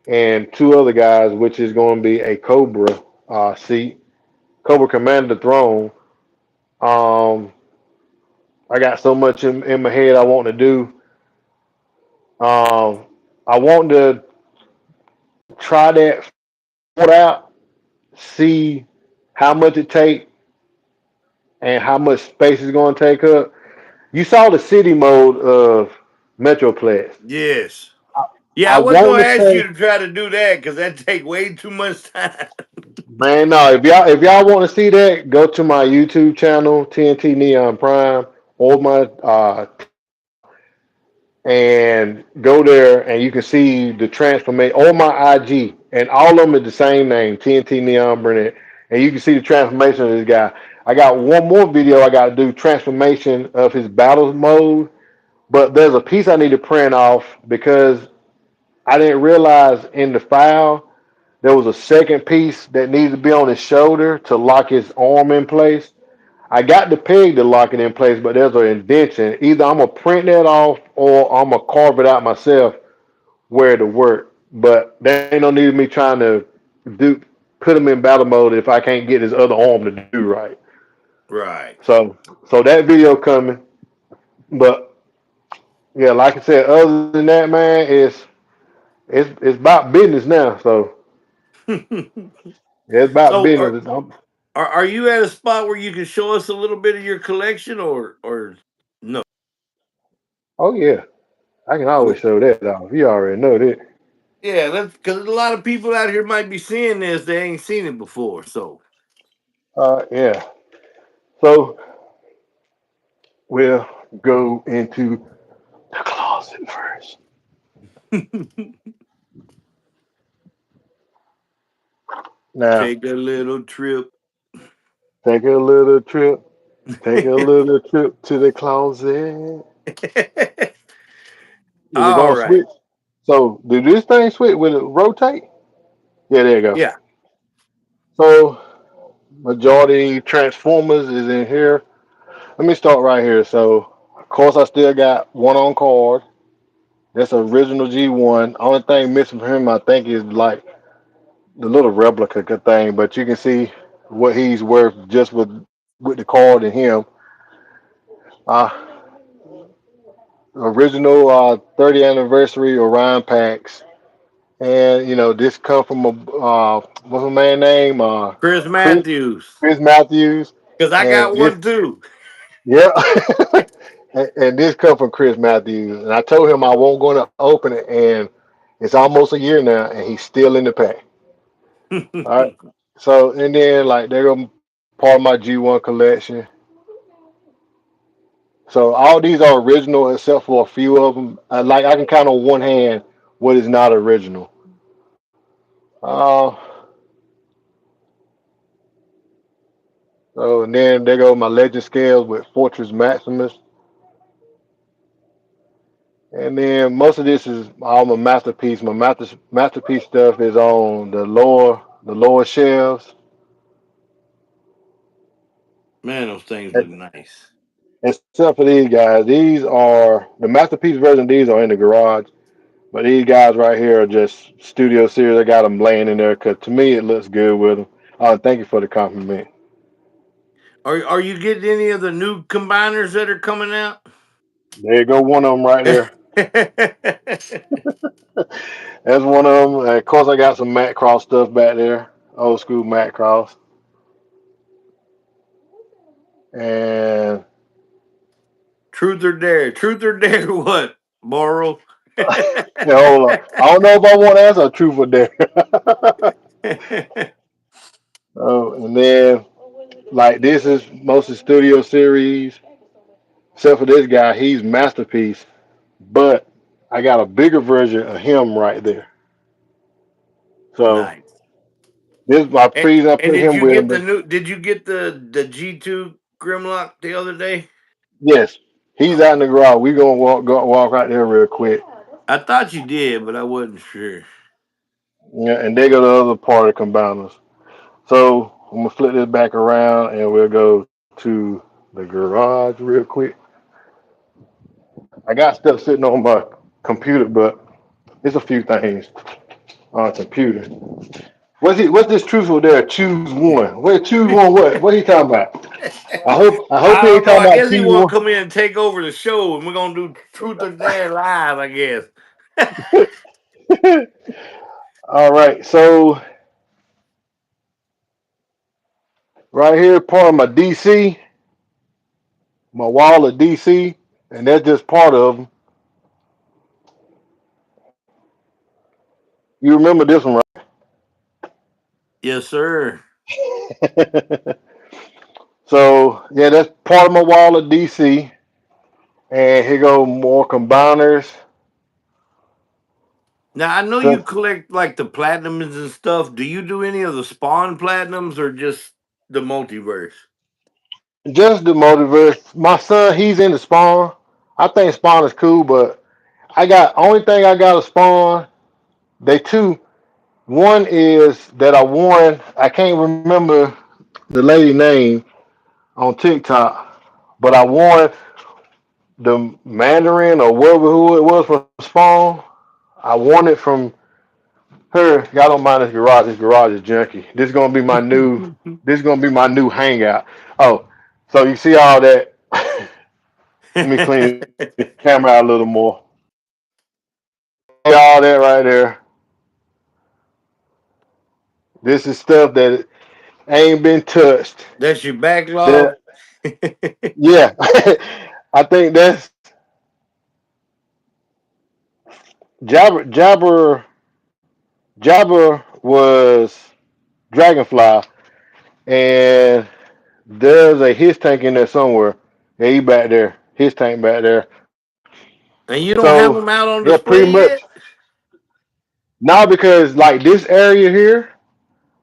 [SPEAKER 2] and two other guys, which is gonna be a Cobra seat, Cobra Commander throne. Um, I got so much in my head I want to do. Um, I want to try that out, see how much it take and how much space it's going to take up. You saw the city mode of Metroplex.
[SPEAKER 1] Yes.
[SPEAKER 2] I,
[SPEAKER 1] Yeah,
[SPEAKER 2] I
[SPEAKER 1] I wasn't
[SPEAKER 2] want
[SPEAKER 1] gonna
[SPEAKER 2] to
[SPEAKER 1] ask
[SPEAKER 2] say,
[SPEAKER 1] you to try to do that because that take way too much time.
[SPEAKER 2] man, no. If y'all want to see that, go to my YouTube channel, TNT Neon Prime, or my and go there and you can see the transformation or my IG and all of them are the same name, TNT Neon Burnett, and you can see the transformation of this guy. I got one more video I got to do transformation of his battles mode, but there's a piece I need to print off because I didn't realize in the file there was a second piece that needs to be on his shoulder to lock his arm in place. I got the peg to lock it in place, but there's an indentation. Either I'm gonna print that off or I'm gonna carve it out myself where to work. But there ain't no need of me trying to do put him in battle mode if I can't get his other arm to do right.
[SPEAKER 1] Right.
[SPEAKER 2] So that video coming. But yeah, like I said, other than that, man, it's about business now. So it's about
[SPEAKER 1] So
[SPEAKER 2] business.
[SPEAKER 1] are you at a spot where you can show us a little bit of your collection, or no?
[SPEAKER 2] Oh yeah, I can always
[SPEAKER 1] Well,
[SPEAKER 2] show that off. You already know that.
[SPEAKER 1] yeah, that's because a lot of people out here might be seeing this, they ain't seen it before. So
[SPEAKER 2] Yeah. So we'll go into the closet first. Now,
[SPEAKER 1] take a little trip.
[SPEAKER 2] take a little trip. Take a little trip to the closet. Is it
[SPEAKER 1] All
[SPEAKER 2] gonna
[SPEAKER 1] right.
[SPEAKER 2] switch? So, do this thing switch? Will it rotate? Yeah, there you go.
[SPEAKER 1] Yeah.
[SPEAKER 2] So, majority Transformers is in here. Let me start right here. So, of course, I still got one on card. That's original G1. Only thing missing from him, I think, is like the little replica thing. But you can see what he's worth just with the card and him. Uh, Original 30th anniversary Orion packs, and this come from a what's my man name?
[SPEAKER 1] Chris
[SPEAKER 2] Chris
[SPEAKER 1] Matthews.
[SPEAKER 2] Chris Matthews,
[SPEAKER 1] Because I
[SPEAKER 2] and
[SPEAKER 1] got
[SPEAKER 2] this
[SPEAKER 1] one too.
[SPEAKER 2] yeah, and this come from Chris Matthews, and I told him I won't going to open it, and it's almost a year now, and he's still in the pack. All right, so and then like they're part of my G1 collection. So all these are original except for a few of them. Like I can count on one hand what is not original. Uh, so and then there go my legend scales with Fortress Maximus, and then most of this is all my masterpiece. My masterpiece stuff is on the lower shelves,
[SPEAKER 1] Man, those things look
[SPEAKER 2] ex-
[SPEAKER 1] nice.
[SPEAKER 2] except for these guys. These are the masterpiece version. Of these are in the garage, but these guys right here are just studio series. I got them laying in there because to me it looks good with them. Thank you for the compliment.
[SPEAKER 1] Are you getting any of the new combiners that are coming out?
[SPEAKER 2] There you go, one of them right there. That's one of them. Of course, I got some Matt Cross stuff back there, old school Matt Cross. And
[SPEAKER 1] Truth or dare? Truth or dare? What? Borrow.
[SPEAKER 2] hold on, I don't know if I want to answer a truth or dare. Oh, and then like this is mostly studio series, except for this guy, he's masterpiece. But I got a bigger version of him right there. So
[SPEAKER 1] Nice.
[SPEAKER 2] this is my
[SPEAKER 1] And,
[SPEAKER 2] reason I
[SPEAKER 1] and
[SPEAKER 2] put
[SPEAKER 1] did
[SPEAKER 2] him
[SPEAKER 1] you
[SPEAKER 2] with him.
[SPEAKER 1] get the
[SPEAKER 2] But
[SPEAKER 1] new? Did you get the G2 Grimlock the other day?
[SPEAKER 2] yes, he's out in
[SPEAKER 1] Okay.
[SPEAKER 2] the garage. We gonna walk right there real quick.
[SPEAKER 1] I thought you did, but I wasn't sure.
[SPEAKER 2] Yeah, and they go to the other part of combiners. So I'm gonna flip this back around and we'll go to the garage real quick. I got stuff sitting on my computer, but it's a few things on the computer. What's this truthful there? Choose one. Wait, choose one. What? What he talking about? I hope he
[SPEAKER 1] I
[SPEAKER 2] ain't
[SPEAKER 1] don't know.
[SPEAKER 2] talking
[SPEAKER 1] I
[SPEAKER 2] about
[SPEAKER 1] guess he
[SPEAKER 2] choose
[SPEAKER 1] want
[SPEAKER 2] one.
[SPEAKER 1] to come in and take over the show, and we're gonna do Truth or Dare live. I guess.
[SPEAKER 2] All right. So right here, part of my DC, my wall of DC, and that's just part of them. You remember this one,
[SPEAKER 1] Yes, sir.
[SPEAKER 2] right? So yeah, that's part of my wall of DC. And here go more combiners.
[SPEAKER 1] Now I know you
[SPEAKER 2] So
[SPEAKER 1] collect like the platinums and stuff. Do you do any of the Spawn platinums or just the multiverse?
[SPEAKER 2] just the multiverse. My son, he's into Spawn. I think Spawn is cool, but I got only thing I got of Spawn. They two. One is that I won. I can't remember the lady name on TikTok, but I won the Mandarin or whatever who it was from Spawn. I won it from her. Y'all don't mind this garage. This garage is junky. This is gonna be my new. This is gonna be my new hangout. Oh, so you see all that? Let me clean the camera out a little more. See all that right there. This is stuff that ain't been touched.
[SPEAKER 1] That's your
[SPEAKER 2] That
[SPEAKER 1] backlog.
[SPEAKER 2] yeah, I think that's Jabber was Dragonfly, and there's a his tank in there somewhere. Yeah, he back there. His tank back there.
[SPEAKER 1] And you don't have
[SPEAKER 2] So
[SPEAKER 1] them out on
[SPEAKER 2] yeah, pretty
[SPEAKER 1] display
[SPEAKER 2] much.
[SPEAKER 1] yet?
[SPEAKER 2] Now because like this area here,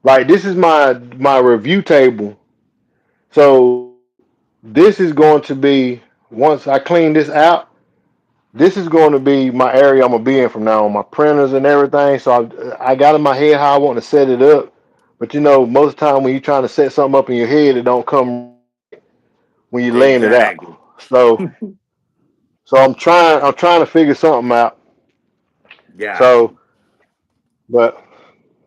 [SPEAKER 2] like this is my review table. So this is going to be once I clean this out. This is going to be my area I'm gonna be in from now on. My printers and everything. So I got in my head how I want to set it up. But you know, most of the time when you're trying to set something up in your head, it don't come right when you're laying it out.
[SPEAKER 1] Exactly.
[SPEAKER 2] So I'm trying to figure something out.
[SPEAKER 1] Got
[SPEAKER 2] So
[SPEAKER 1] you.
[SPEAKER 2] but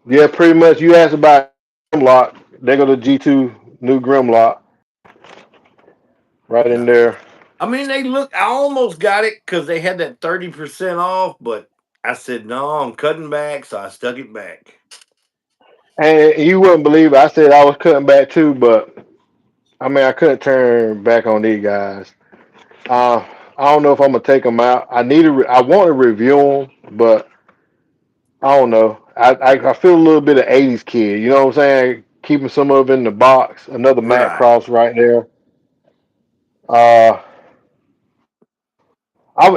[SPEAKER 2] yeah, pretty much you asked about Grimlock. They go to G2 new Grimlock right in
[SPEAKER 1] No.
[SPEAKER 2] there.
[SPEAKER 1] I mean, they look. I almost got it because they had that 30% off, but I said no. I'm cutting back, so I stuck it back.
[SPEAKER 2] And you wouldn't believe it. I said I was cutting back too, but I mean I couldn't turn back on these guys. Uh, I don't know if I'm gonna take them out. I want to review them, but I don't know. I feel a little bit of '80s kid. You know what I'm saying? Keeping some of them in the box. Another Matt
[SPEAKER 1] Right.
[SPEAKER 2] Cross right there.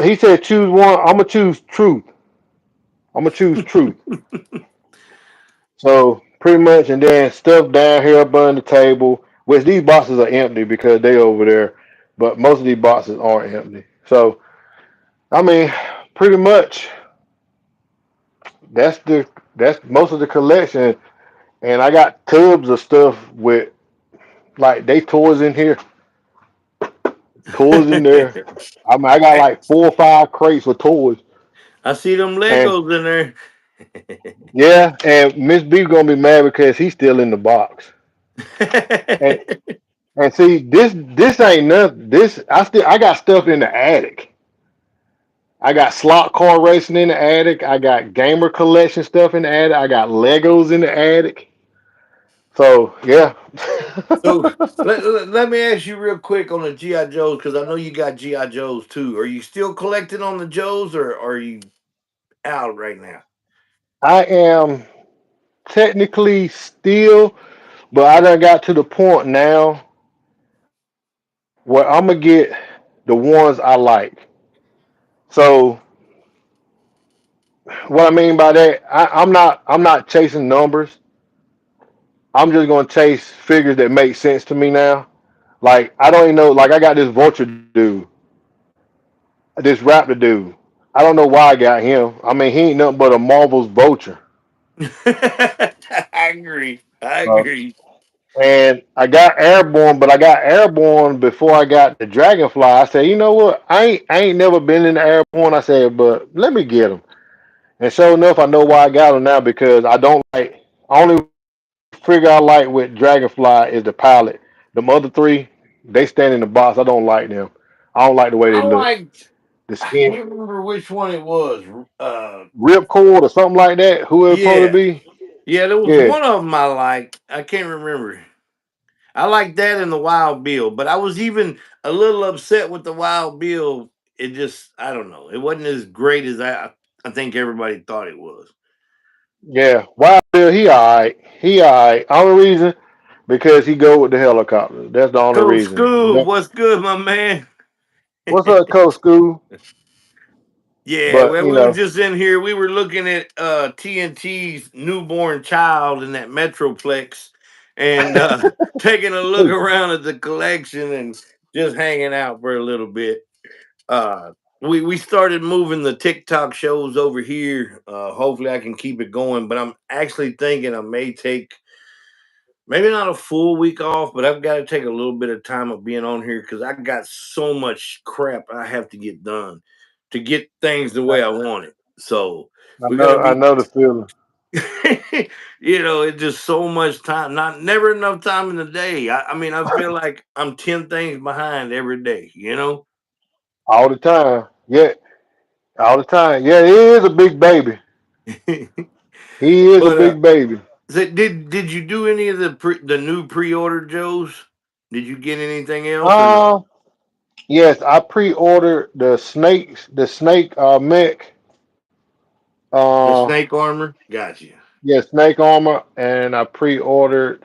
[SPEAKER 2] He said choose one. I'm gonna choose truth. I'm gonna choose truth. So pretty much, and then stuff down here up under the table, which these boxes are empty because they over there, but most of these boxes aren't empty. So I mean, pretty much that's the that's most of the collection. And I got tubs of stuff with like they toys in here, toys in there. I mean, I got
[SPEAKER 1] Hey,
[SPEAKER 2] like 4 or 5 crates with toys.
[SPEAKER 1] I see them
[SPEAKER 2] And
[SPEAKER 1] Legos in there.
[SPEAKER 2] yeah, and Miss B gonna be mad because he's still in the box. And and see, this ain't nothing. This I got stuff in the attic. I got slot car racing in the attic. I got gamer collection stuff in the attic. I got Legos in the attic. So yeah.
[SPEAKER 1] So let me ask you real quick on the GI Joes because I know you got GI Joes too. Are you still collecting on the Joes or are you out right now?
[SPEAKER 2] I am technically still, but I done got to the point now where I'm gonna get the ones I like. So what I mean by that, I'm not chasing numbers. I'm just gonna chase figures that make sense to me now. Like I don't even know. Like I got this vulture dude, this raptor dude. I don't know why I got him. I mean, he ain't nothing but a Marvel's vulture.
[SPEAKER 1] I agree. I agree.
[SPEAKER 2] And I got airborne, but I got airborne before I got the dragonfly. I said, you know what? I ain't never been in the airborne. I said, but let me get them. And sure enough, I know why I got them now because I don't like. Only figure I like with dragonfly is the pilot. Them other three, they stand in the box. I don't like them. I don't like the way they
[SPEAKER 1] I
[SPEAKER 2] look.
[SPEAKER 1] liked.
[SPEAKER 2] The
[SPEAKER 1] I
[SPEAKER 2] skin,
[SPEAKER 1] can't remember which one it was.
[SPEAKER 2] ripcord or something like that. Who it's supposed to
[SPEAKER 1] Yeah,
[SPEAKER 2] be?
[SPEAKER 1] yeah. There was
[SPEAKER 2] Yeah,
[SPEAKER 1] one of them I liked. I can't remember. I like that and the Wild Bill, but I was even a little upset with the Wild Bill. It just, I don't know. It wasn't as great as I think everybody thought it was.
[SPEAKER 2] yeah. Wild Bill, he alright. He alright. Only reason because he go with the helicopter. That's the only
[SPEAKER 1] Coach
[SPEAKER 2] reason.
[SPEAKER 1] Scoob,
[SPEAKER 2] But
[SPEAKER 1] what's good, my man?
[SPEAKER 2] what's up, Coach School?
[SPEAKER 1] Yeah,
[SPEAKER 2] But
[SPEAKER 1] well,
[SPEAKER 2] you
[SPEAKER 1] we were
[SPEAKER 2] know,
[SPEAKER 1] just in here. We were looking at TNT's newborn child in that Metroplex and taking a look around at the collection and just hanging out for a little bit. Uh, we started moving the TikTok shows over here. Hopefully, I can keep it going. But I'm actually thinking I may take maybe not a full week off, but I've got to take a little bit of time of being on here because I got so much crap I have to get done to get things the way I want it. So
[SPEAKER 2] I
[SPEAKER 1] we're gonna
[SPEAKER 2] know, I
[SPEAKER 1] be,
[SPEAKER 2] know the feeling.
[SPEAKER 1] it's just so much time, not never enough time in the day. I mean, I feel like I'm 10 things behind every day.
[SPEAKER 2] all the time. Yeah, all the time. Yeah, he is a big baby. He is a
[SPEAKER 1] But
[SPEAKER 2] big baby.
[SPEAKER 1] did you do any of the new pre-order Joes? Did you get anything else or no?
[SPEAKER 2] Uh, yes, I pre-ordered the snake mech.
[SPEAKER 1] The
[SPEAKER 2] Uh,
[SPEAKER 1] snake armor? Got you.
[SPEAKER 2] yeah, snake armor, and I pre-ordered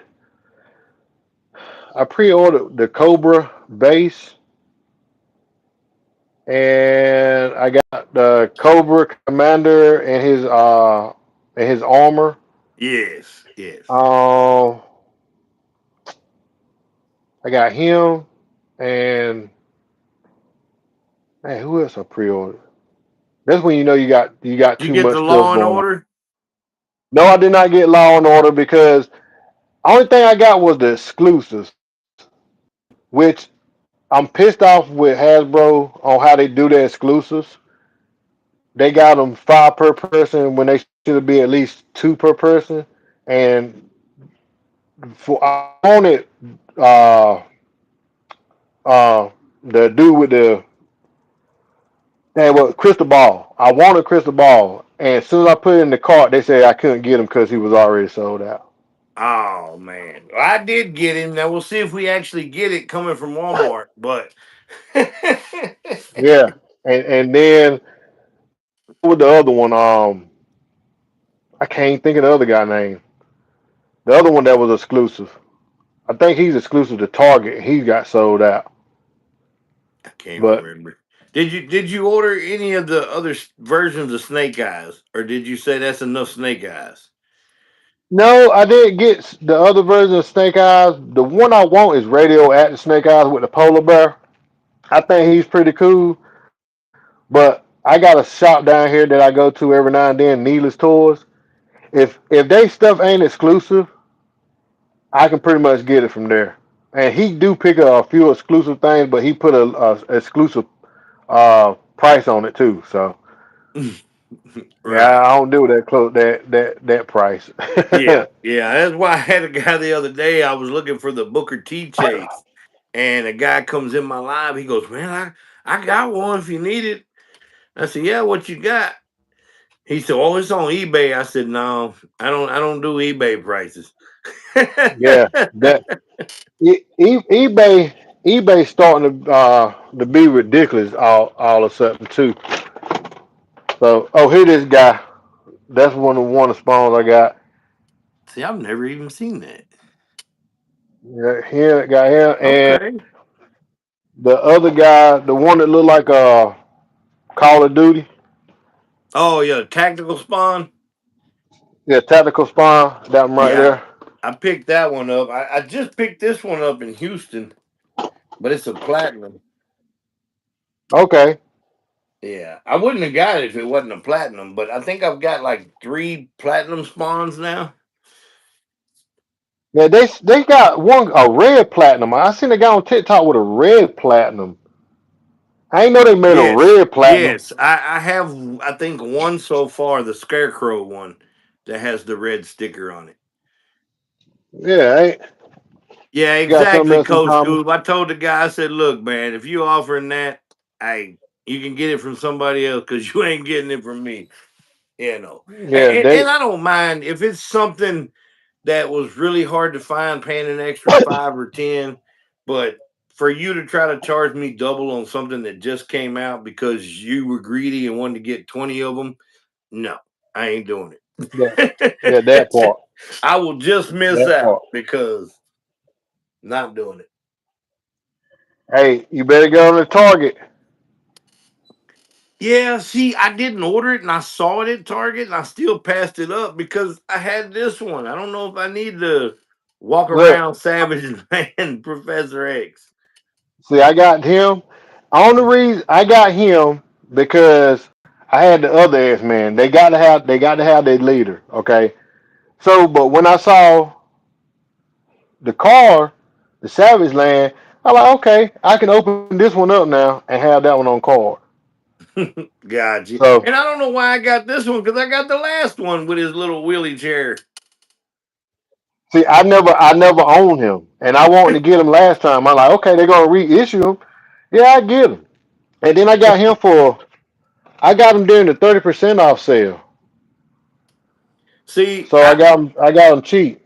[SPEAKER 2] the Cobra base, and I got the Cobra Commander and his armor.
[SPEAKER 1] Yes, yes.
[SPEAKER 2] Uh, I got him, and man, who else I pre-ordered? That's when you know you got
[SPEAKER 1] Did you
[SPEAKER 2] too
[SPEAKER 1] get the
[SPEAKER 2] much stuff
[SPEAKER 1] Law and
[SPEAKER 2] going on.
[SPEAKER 1] Order?
[SPEAKER 2] No, I did not get Law and Order because only thing I got was the exclusives, which I'm pissed off with Hasbro on how they do their exclusives. They got them five per person when they should be at least two per person, and I wanted uh the dude with the crystal ball. I wanted crystal ball, and as soon as I put it in the cart, they said I couldn't get him because he was already sold out.
[SPEAKER 1] Oh man, well, I did get him. Now we'll see if we actually get it coming from Walmart. But
[SPEAKER 2] Yeah, and then with the other one, I can't think of the other guy name. The other one that was exclusive. I think he's exclusive to Target. He got sold out.
[SPEAKER 1] I can't
[SPEAKER 2] But
[SPEAKER 1] remember. Did you order any of the other versions of Snake Eyes, or did you say that's enough Snake Eyes?
[SPEAKER 2] no, I didn't get the other version of Snake Eyes. The one I want is Radioactive Snake Eyes with the polar bear. I think he's pretty cool. But I got a shop down here that I go to every now and then, Needless Toys. If they stuff ain't exclusive, I can pretty much get it from there. And he do pick up a few exclusive things, but he put a exclusive price on it too. So yeah,
[SPEAKER 1] Right.
[SPEAKER 2] I don't do that close that price.
[SPEAKER 1] Yeah, yeah. That's why I had a guy the other day. I was looking for the Booker T chase, and a guy comes in my live. He goes, "Man, I got one if you need it." I said, "Yeah, what you got?" He said, "Oh, it's on eBay." I said, "No, I don't do eBay prices."
[SPEAKER 2] Yeah, that eBay starting to be ridiculous all of a sudden too. So here this guy. That's one of the spawns I got.
[SPEAKER 1] See, I've never even seen that.
[SPEAKER 2] Yeah, here got him and
[SPEAKER 1] Okay.
[SPEAKER 2] the other guy, the one that looked like Call of Duty.
[SPEAKER 1] Oh yeah, tactical spawn.
[SPEAKER 2] Yeah, tactical spawn. That one right
[SPEAKER 1] Yeah,
[SPEAKER 2] there.
[SPEAKER 1] I picked that one up. I just picked this one up in Houston, but it's a platinum.
[SPEAKER 2] Okay.
[SPEAKER 1] Yeah, I wouldn't have got it if it wasn't a platinum, but I think I've got like three platinum spawns now.
[SPEAKER 2] Yeah, they got one a red platinum. I seen a guy on TikTok with a red platinum. I ain't know they made a
[SPEAKER 1] Yes,
[SPEAKER 2] red platinum.
[SPEAKER 1] yes, I have. I think one so far, the Scarecrow one, that has the red sticker on it.
[SPEAKER 2] Yeah,
[SPEAKER 1] Yeah,
[SPEAKER 2] they got something
[SPEAKER 1] exactly,
[SPEAKER 2] else in
[SPEAKER 1] Coach
[SPEAKER 2] common.
[SPEAKER 1] Goob. I told the guy, I said, "Look, man, if you offering that, I you can get it from somebody else because you ain't getting it from me." You know, and,
[SPEAKER 2] Yeah,
[SPEAKER 1] and,
[SPEAKER 2] they
[SPEAKER 1] and I don't mind if it's something that was really hard to find, paying an extra 5 or 10. But for you to try to charge me double on something that just came out because you were greedy and wanted to get 20 of them, no, I ain't doing
[SPEAKER 2] yeah, yeah, that
[SPEAKER 1] it.
[SPEAKER 2] part.
[SPEAKER 1] I will just miss
[SPEAKER 2] That
[SPEAKER 1] out
[SPEAKER 2] part.
[SPEAKER 1] because not doing it.
[SPEAKER 2] Hey, you better go on the Target.
[SPEAKER 1] Yeah, see, I didn't order it and I saw it at Target and I still passed it up because I had this one. I don't know if I need to walk
[SPEAKER 2] Look,
[SPEAKER 1] around Savage Man Professor X.
[SPEAKER 2] see, I got him. On the reason I got him because I had the other ass man. They got to have their leader. Okay. So, but when I saw the car, the Savage Land, I like okay, I can open this one up now and have that one on card.
[SPEAKER 1] Got you.
[SPEAKER 2] So,
[SPEAKER 1] And I don't know why I got this one because I got the last one with his little wheelie chair.
[SPEAKER 2] see, I never owned him, and I wanted to get him last time. I'm like, okay, they're gonna reissue him. Yeah, I get him. And then I got him during the 30% off sale.
[SPEAKER 1] See,
[SPEAKER 2] So I got him cheap.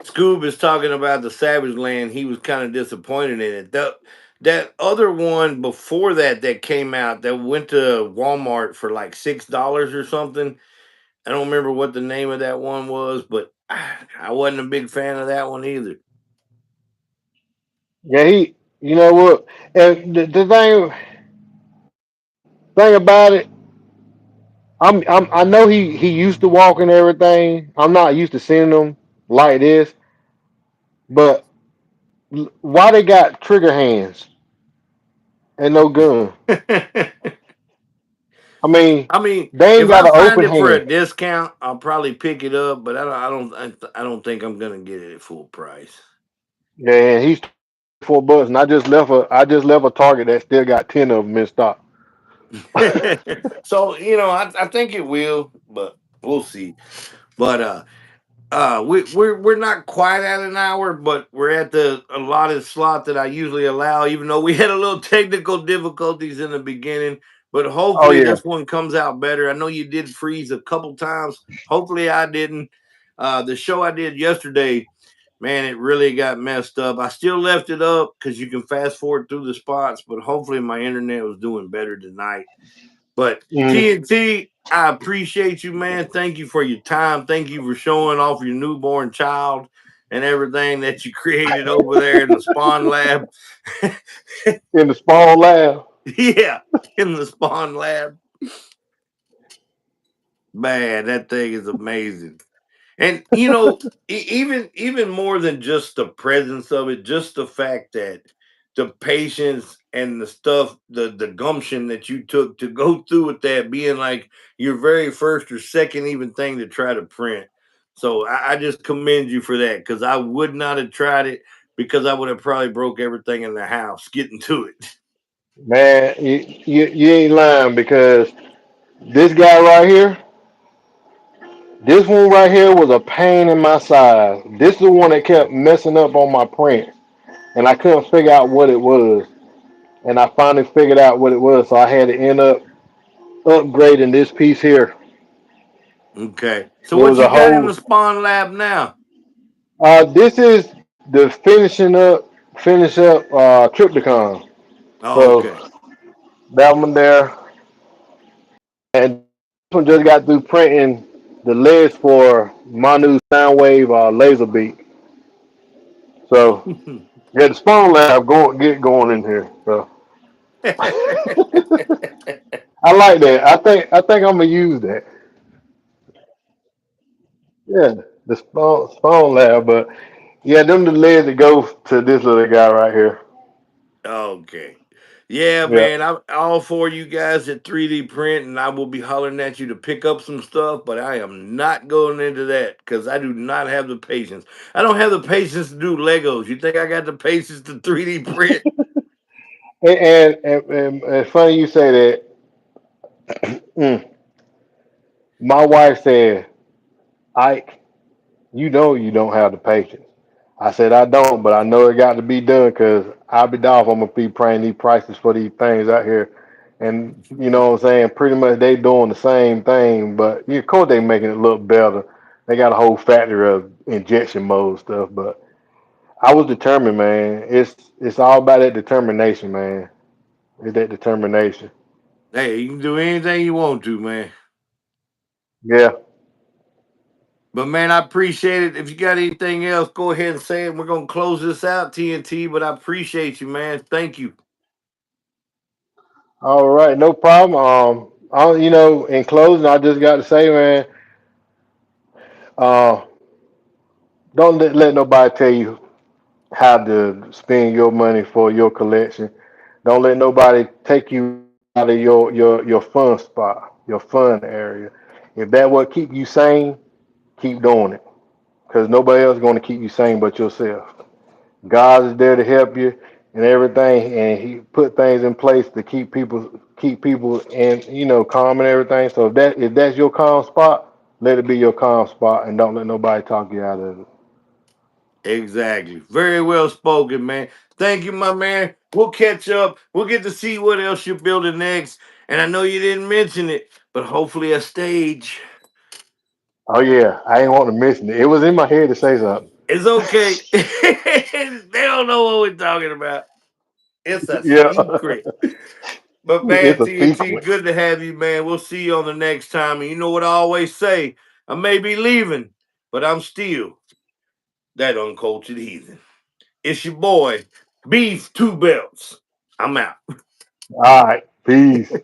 [SPEAKER 1] Scoob is talking about the Savage Land. He was kind of disappointed in it. That other one before that that came out that went to Walmart for like $6 or something. I don't remember what the name of that one was, but I wasn't a big fan of that one either.
[SPEAKER 2] Yeah, you know what? And the thing about it, I know he used to walk and everything. I'm not used to seeing him like this, but why they got trigger hands and no gun? I mean,
[SPEAKER 1] I mean,
[SPEAKER 2] they ain't
[SPEAKER 1] if
[SPEAKER 2] got
[SPEAKER 1] I
[SPEAKER 2] an
[SPEAKER 1] find
[SPEAKER 2] open
[SPEAKER 1] it for a
[SPEAKER 2] hand.
[SPEAKER 1] discount, I'll probably pick it up. But I don't think I'm gonna get it at full price.
[SPEAKER 2] Yeah, and he's $4, and I just left a Target that still got 10 of them in stock.
[SPEAKER 1] So I think it will, but we'll see. But we're not quite at an hour, but we're at the allotted slot that I usually allow. Even though we had a little technical difficulties in the beginning, but
[SPEAKER 2] Oh
[SPEAKER 1] hopefully
[SPEAKER 2] yeah,
[SPEAKER 1] this one comes out better. I know you did freeze a couple times. Hopefully I didn't. The show I did yesterday, man, it really got messed up. I still left it up because you can fast forward through the spots, but hopefully my internet was doing better tonight. But
[SPEAKER 2] mm,
[SPEAKER 1] TNT, I appreciate you, man. Thank you for your time. Thank you for showing off your newborn child and everything that you created over there in the Spawn Lab.
[SPEAKER 2] in the small lab.
[SPEAKER 1] Yeah, in the Spawn Lab. Man, that thing is amazing. And even more than just the presence of it, just the fact that the patience and the stuff, the gumption that you took to go through with that being like your very first or second even thing to try to print. So I just commend you for that because I would not have tried it because I would have probably broke everything in the house getting to it.
[SPEAKER 2] Man, you ain't lying because this guy right here, this one right here was a pain in my side. This is the one that kept messing up on my print, and I couldn't figure out what it was. And I finally figured out what it was, so I had to end up upgrading this piece here.
[SPEAKER 1] Okay. So
[SPEAKER 2] It
[SPEAKER 1] what
[SPEAKER 2] was
[SPEAKER 1] you
[SPEAKER 2] a
[SPEAKER 1] got in the
[SPEAKER 2] whole.
[SPEAKER 1] Spawn Lab now?
[SPEAKER 2] This is the finish up Tripticon.
[SPEAKER 1] Oh,
[SPEAKER 2] So
[SPEAKER 1] okay.
[SPEAKER 2] that one there, and this one just got through printing the legs for my new Soundwave laser beat. So yeah, the Spawn Lab get going in here. So I like that. I think I'm gonna use that. Yeah, the Spawn Lab, but yeah, them the legs that go to this little guy right here.
[SPEAKER 1] Okay. Yeah,
[SPEAKER 2] Yeah.
[SPEAKER 1] man. I'm all for you guys at 3D print, and I will be hollering at you to pick up some stuff, but I am not going into that because I do not have the patience. I don't have the patience to do Legos. You think I got the patience to 3D print?
[SPEAKER 2] And funny you say that. Mm, my wife said, Ike, you know you don't have the patience. I said I don't, but I know it got to be done because I'll be off. I'm gonna be paying these prices for these things out here, and you know what I'm saying. Pretty much they doing the same thing, but of course they making it look better. They got a whole factory of injection mold stuff, but I was determined, man. It's all about that determination, man. It's that determination.
[SPEAKER 1] Hey, you can do anything you want to, man.
[SPEAKER 2] Yeah.
[SPEAKER 1] But man, I appreciate it. If you got anything else, go ahead and say it. We're gonna close this out, TNT. But I appreciate you, man. Thank you.
[SPEAKER 2] All right, no problem. In closing, I just got to say, man, uh, don't let nobody tell you how to spend your money for your collection. Don't let nobody take you out of your fun spot, your fun area. If that what keep you sane, keep doing it. Because nobody else is going to keep you sane but yourself. God is there to help you and everything, and He put things in place to keep people and calm and everything. So if that's your calm spot, let it be your calm spot, and don't let nobody talk you out of it.
[SPEAKER 1] Exactly. Very well spoken, man. Thank you, my man. We'll catch up. We'll get to see what else you're building next. And I know you didn't mention it, but hopefully a stage.
[SPEAKER 2] Oh yeah, I ain't want to mention it. It was in my head to say something.
[SPEAKER 1] It's okay. They don't know what we're talking about. It's a
[SPEAKER 2] Yeah,
[SPEAKER 1] secret. But man,
[SPEAKER 2] it's a
[SPEAKER 1] TNT,
[SPEAKER 2] sequence.
[SPEAKER 1] good to have you, man. We'll see you on the next time. And you know what I always say? I may be leaving, but I'm still that uncultured heathen. It's your boy, Beef Two Belts. I'm out.
[SPEAKER 2] All right, peace.